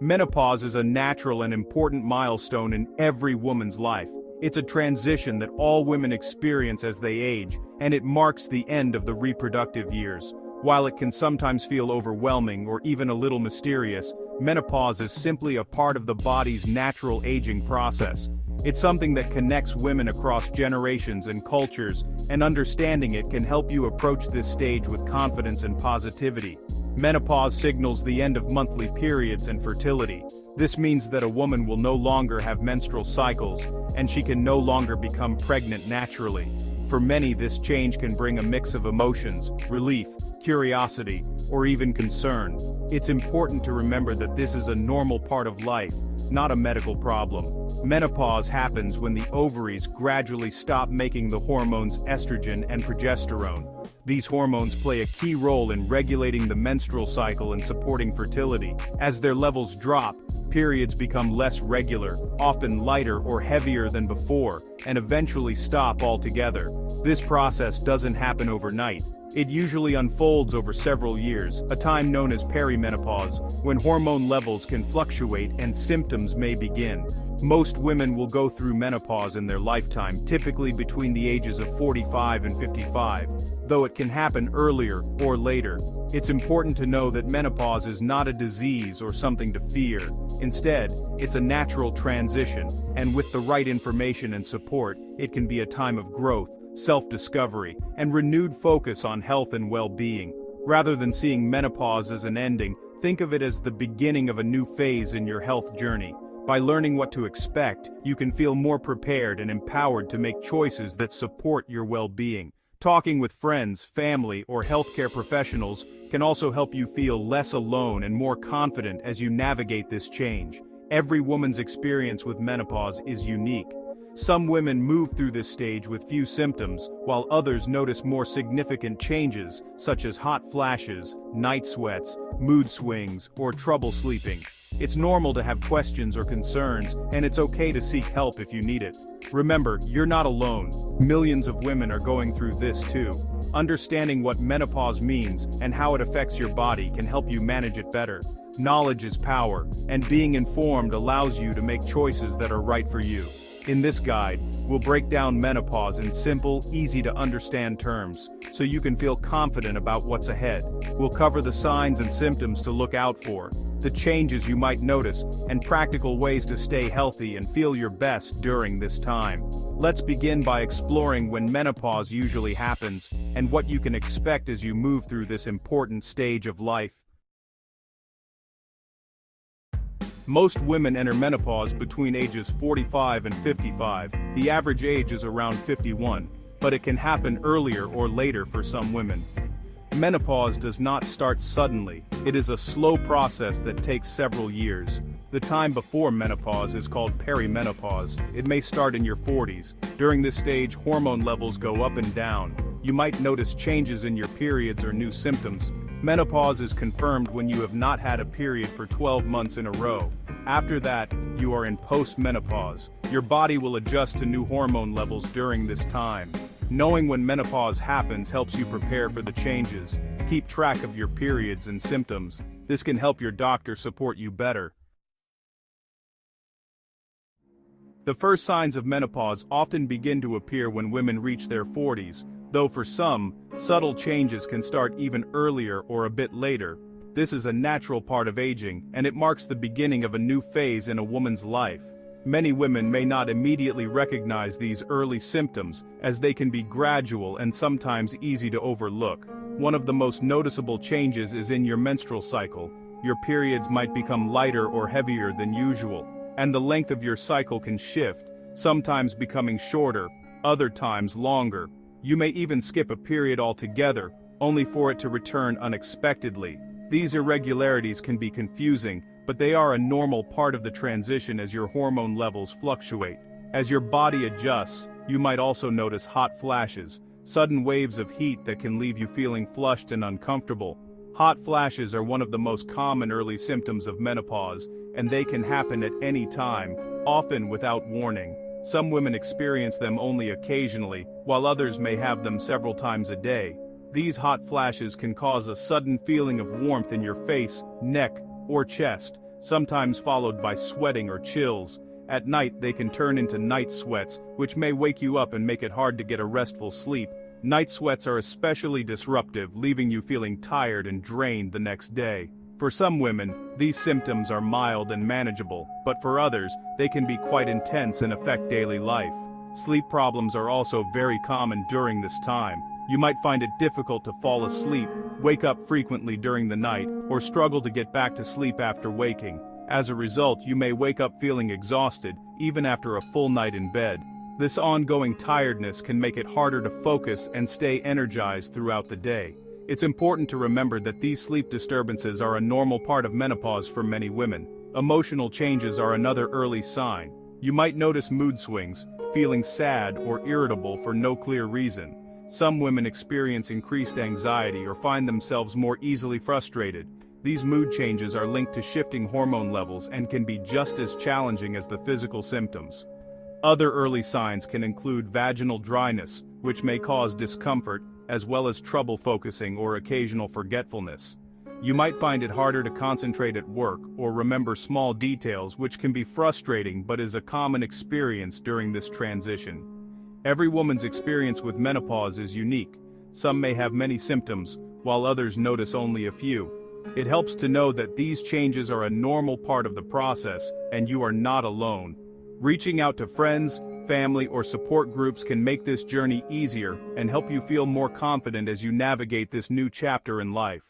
Menopause is a natural and important milestone in every woman's life. It's a transition that all women experience as they age, and it marks the end of the reproductive years. While it can sometimes feel overwhelming or even a little mysterious, menopause is simply a part of the body's natural aging process. It's something that connects women across generations and cultures, and understanding it can help you approach this stage with confidence and positivity. Menopause signals the end of monthly periods and fertility. This means that a woman will no longer have menstrual cycles, and she can no longer become pregnant naturally. For many, this change can bring a mix of emotions, relief, curiosity, or even concern. It's important to remember that this is a normal part of life, not a medical problem. Menopause happens when the ovaries gradually stop making the hormones estrogen and progesterone. These hormones play a key role in regulating the menstrual cycle and supporting fertility. As their levels drop, periods become less regular, often lighter or heavier than before, and eventually stop altogether. This process doesn't happen overnight. It usually unfolds over several years, a time known as perimenopause, when hormone levels can fluctuate and symptoms may begin. Most women will go through menopause in their lifetime, typically between the ages of 45 and 55, though it can happen earlier or later. It's important to know that menopause is not a disease or something to fear. Instead, it's a natural transition, and with the right information and support, it can be a time of growth, self-discovery, and renewed focus on health and well-being. Rather than seeing menopause as an ending, think of it as the beginning of a new phase in your health journey. By learning what to expect, you can feel more prepared and empowered to make choices that support your well-being. Talking with friends, family, or healthcare professionals can also help you feel less alone and more confident as you navigate this change. Every woman's experience with menopause is unique. Some women move through this stage with few symptoms, while others notice more significant changes, such as hot flashes, night sweats, mood swings, or trouble sleeping. It's normal to have questions or concerns, and it's okay to seek help if you need it. Remember, you're not alone. Millions of women are going through this too. Understanding what menopause means and how it affects your body can help you manage it better. Knowledge is power, and being informed allows you to make choices that are right for you. In this guide, we'll break down menopause in simple, easy-to-understand terms, so you can feel confident about what's ahead. We'll cover the signs and symptoms to look out for, the changes you might notice, and practical ways to stay healthy and feel your best during this time. Let's begin by exploring when menopause usually happens, and what you can expect as you move through this important stage of life. Most women enter menopause between ages 45 and 55. The average age is around 51, but it can happen earlier or later for some women. Menopause does not start suddenly. It is a slow process that takes several years. The time before menopause is called perimenopause. It may start in your 40s. During this stage, hormone levels go up and down. You might notice changes in your periods or new symptoms. Menopause is confirmed when you have not had a period for 12 months in a row. After that, you are in postmenopause. Your body will adjust to new hormone levels during this time. Knowing when menopause happens helps you prepare for the changes. Keep track of your periods and symptoms. This can help your doctor support you better. The first signs of menopause often begin to appear when women reach their 40s, though for some, subtle changes can start even earlier or a bit later. This is a natural part of aging, and it marks the beginning of a new phase in a woman's life. Many women may not immediately recognize these early symptoms, as they can be gradual and sometimes easy to overlook. One of the most noticeable changes is in your menstrual cycle. Your periods might become lighter or heavier than usual, and the length of your cycle can shift, sometimes becoming shorter, other times longer. You may even skip a period altogether, only for it to return unexpectedly. These irregularities can be confusing, but they are a normal part of the transition as your hormone levels fluctuate. As your body adjusts, you might also notice hot flashes, sudden waves of heat that can leave you feeling flushed and uncomfortable. Hot flashes are one of the most common early symptoms of menopause, and they can happen at any time, often without warning. Some women experience them only occasionally, while others may have them several times a day. These hot flashes can cause a sudden feeling of warmth in your face, neck, or chest. sometimes followed by sweating or chills. At night they can turn into night sweats, which may wake you up and make it hard to get a restful sleep. Night sweats are especially disruptive, leaving you feeling tired and drained the next day. For some women, these symptoms are mild and manageable, but for others, they can be quite intense and affect daily life. Sleep problems are also very common during this time. You might find it difficult to fall asleep, wake up frequently during the night, or struggle to get back to sleep after waking. As a result, you may wake up feeling exhausted, even after a full night in bed. This ongoing tiredness can make it harder to focus and stay energized throughout the day. It's important to remember that these sleep disturbances are a normal part of menopause for many women. Emotional changes are another early sign. You might notice mood swings, feeling sad or irritable for no clear reason. Some women experience increased anxiety or find themselves more easily frustrated. These mood changes are linked to shifting hormone levels and can be just as challenging as the physical symptoms. Other early signs can include vaginal dryness, which may cause discomfort, as well as trouble focusing or occasional forgetfulness. You might find it harder to concentrate at work or remember small details, which can be frustrating but is a common experience during this transition. Every woman's experience with menopause is unique. Some may have many symptoms, while others notice only a few. It helps to know that these changes are a normal part of the process, and you are not alone. Reaching out to friends, family, or support groups can make this journey easier and help you feel more confident as you navigate this new chapter in life.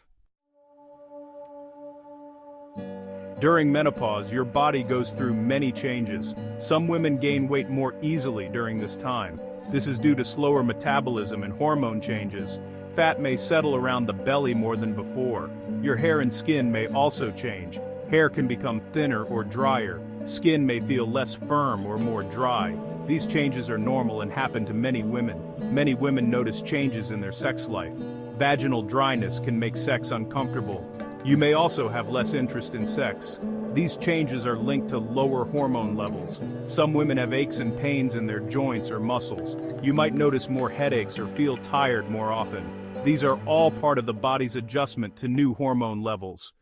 During menopause, your body goes through many changes. Some women gain weight more easily during this time. This is due to slower metabolism and hormone changes. Fat may settle around the belly more than before. Your hair and skin may also change. Hair can become thinner or drier. Skin may feel less firm or more dry. These changes are normal and happen to many women. Many women notice changes in their sex life. Vaginal dryness can make sex uncomfortable. You may also have less interest in sex. These changes are linked to lower hormone levels. Some women have aches and pains in their joints or muscles. You might notice more headaches or feel tired more often. These are all part of the body's adjustment to new hormone levels.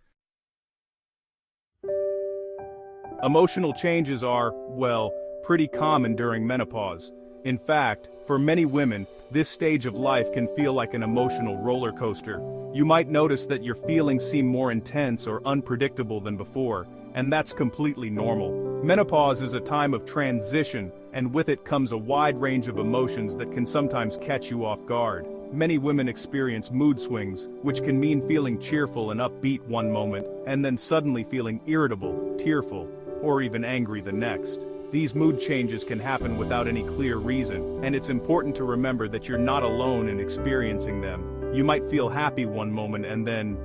Emotional changes are, well, pretty common during menopause. In fact, for many women, this stage of life can feel like an emotional roller coaster. You might notice that your feelings seem more intense or unpredictable than before, and that's completely normal. Menopause is a time of transition, and with it comes a wide range of emotions that can sometimes catch you off guard. Many women experience mood swings, which can mean feeling cheerful and upbeat one moment, and then suddenly feeling irritable, tearful, or even angry the next. These mood changes can happen without any clear reason, and it's important to remember that you're not alone in experiencing them. You might feel happy one moment and then,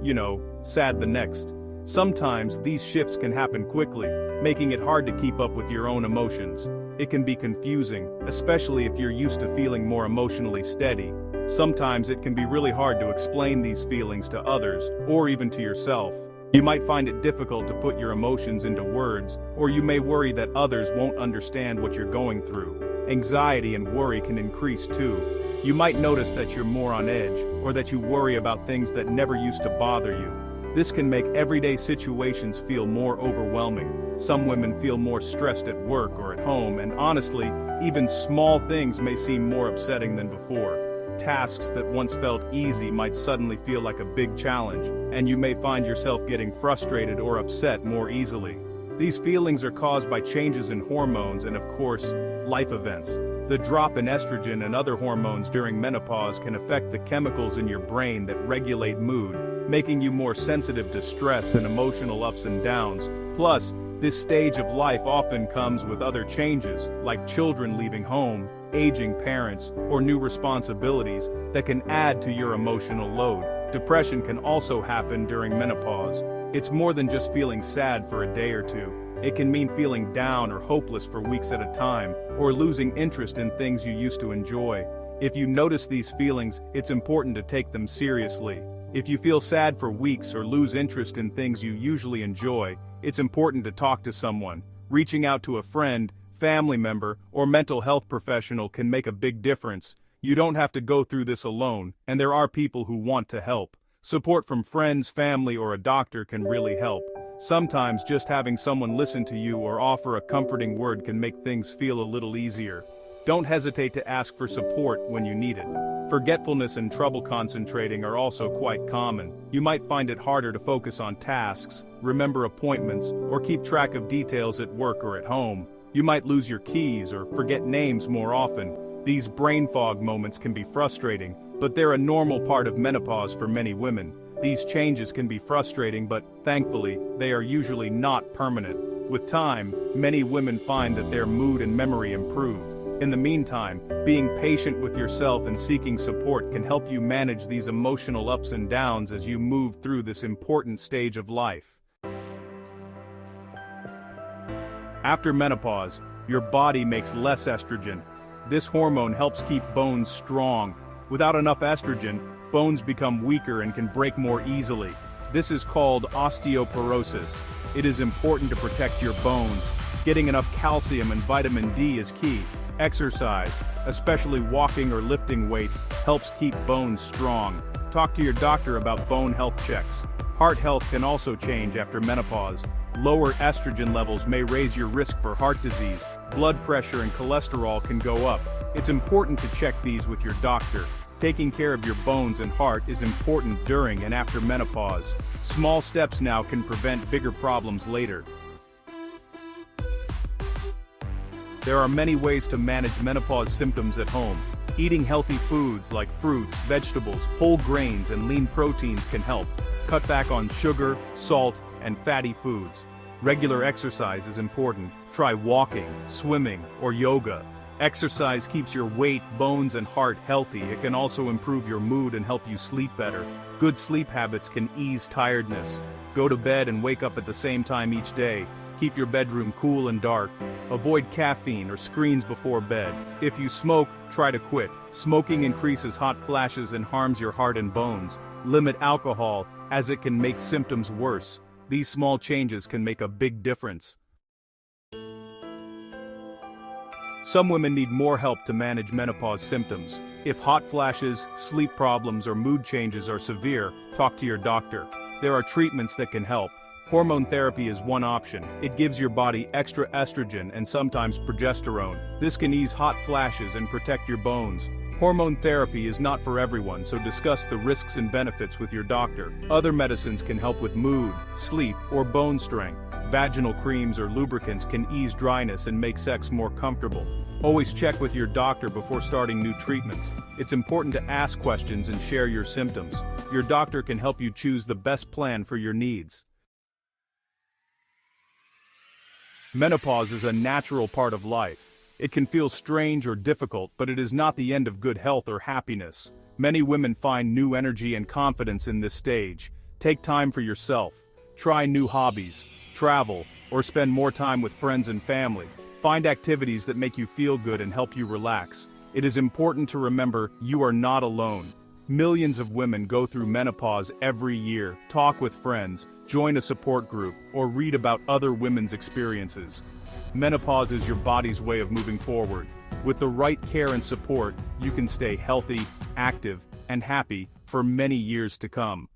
sad the next. Sometimes these shifts can happen quickly, making it hard to keep up with your own emotions. It can be confusing, especially if you're used to feeling more emotionally steady. Sometimes it can be really hard to explain these feelings to others, or even to yourself. You might find it difficult to put your emotions into words, or you may worry that others won't understand what you're going through. Anxiety and worry can increase too. You might notice that you're more on edge, or that you worry about things that never used to bother you. This can make everyday situations feel more overwhelming. Some women feel more stressed at work or at home, and honestly, even small things may seem more upsetting than before. Tasks that once felt easy might suddenly feel like a big challenge, and you may find yourself getting frustrated or upset more easily. These feelings are caused by changes in hormones and, of course, life events. The drop in estrogen and other hormones during menopause can affect the chemicals in your brain that regulate mood, making you more sensitive to stress and emotional ups and downs. Plus, this stage of life often comes with other changes, like children leaving home, aging parents, or new responsibilities that can add to your emotional load. Depression can also happen during menopause. It's more than just feeling sad for a day or two. It can mean feeling down or hopeless for weeks at a time, or losing interest in things you used to enjoy. If you notice these feelings, it's important to take them seriously. If you feel sad for weeks or lose interest in things you usually enjoy, it's important to talk to someone. Reaching out to a friend, family member, or mental health professional can make a big difference. You don't have to go through this alone, and there are people who want to help. Support from friends, family, or a doctor can really help. Sometimes just having someone listen to you or offer a comforting word can make things feel a little easier. Don't hesitate to ask for support when you need it. Forgetfulness and trouble concentrating are also quite common. You might find it harder to focus on tasks, remember appointments, or keep track of details at work or at home. You might lose your keys or forget names more often. These brain fog moments can be frustrating, but they're a normal part of menopause for many women. These changes can be frustrating, but thankfully, they are usually not permanent. With time, many women find that their mood and memory improve. In the meantime, being patient with yourself and seeking support can help you manage these emotional ups and downs as you move through this important stage of life. After menopause, your body makes less estrogen. This hormone helps keep bones strong. Without enough estrogen, bones become weaker and can break more easily. This is called osteoporosis. It is important to protect your bones. Getting enough calcium and vitamin D is key. Exercise, especially walking or lifting weights, helps keep bones strong. Talk to your doctor about bone health checks. Heart health can also change after menopause. Lower estrogen levels may raise your risk for heart disease. Blood pressure and cholesterol can go up. It's important to check these with your doctor. Taking care of your bones and heart is important during and after menopause. Small steps now can prevent bigger problems later. There are many ways to manage menopause symptoms at home. Eating healthy foods like fruits, vegetables, whole grains, and lean proteins can help. Cut back on sugar, salt, and fatty foods. Regular exercise is important. Try walking, swimming, or yoga. Exercise keeps your weight, bones, and heart healthy. It can also improve your mood and help you sleep better. Good sleep habits can ease tiredness. Go to bed and wake up at the same time each day. Keep your bedroom cool and dark. Avoid caffeine or screens before bed. If you smoke, try to quit. Smoking increases hot flashes and harms your heart and bones. Limit alcohol, as it can make symptoms worse. These small changes can make a big difference. Some women need more help to manage menopause symptoms. If hot flashes, sleep problems, or mood changes are severe, talk to your doctor. There are treatments that can help. Hormone therapy is one option. It gives your body extra estrogen and sometimes progesterone. This can ease hot flashes and protect your bones. Hormone therapy is not for everyone, so discuss the risks and benefits with your doctor. Other medicines can help with mood, sleep, or bone strength. Vaginal creams or lubricants can ease dryness and make sex more comfortable. Always check with your doctor before starting new treatments. It's important to ask questions and share your symptoms. Your doctor can help you choose the best plan for your needs. Menopause is a natural part of life. It can feel strange or difficult, but it is not the end of good health or happiness. Many women find new energy and confidence in this stage. Take time for yourself. Try new hobbies, travel, or spend more time with friends and family. Find activities that make you feel good and help you relax. It is important to remember you are not alone. Millions of women go through menopause every year. Talk with friends, join a support group, or read about other women's experiences. Menopause is your body's way of moving forward. With the right care and support, you can stay healthy, active, and happy for many years to come.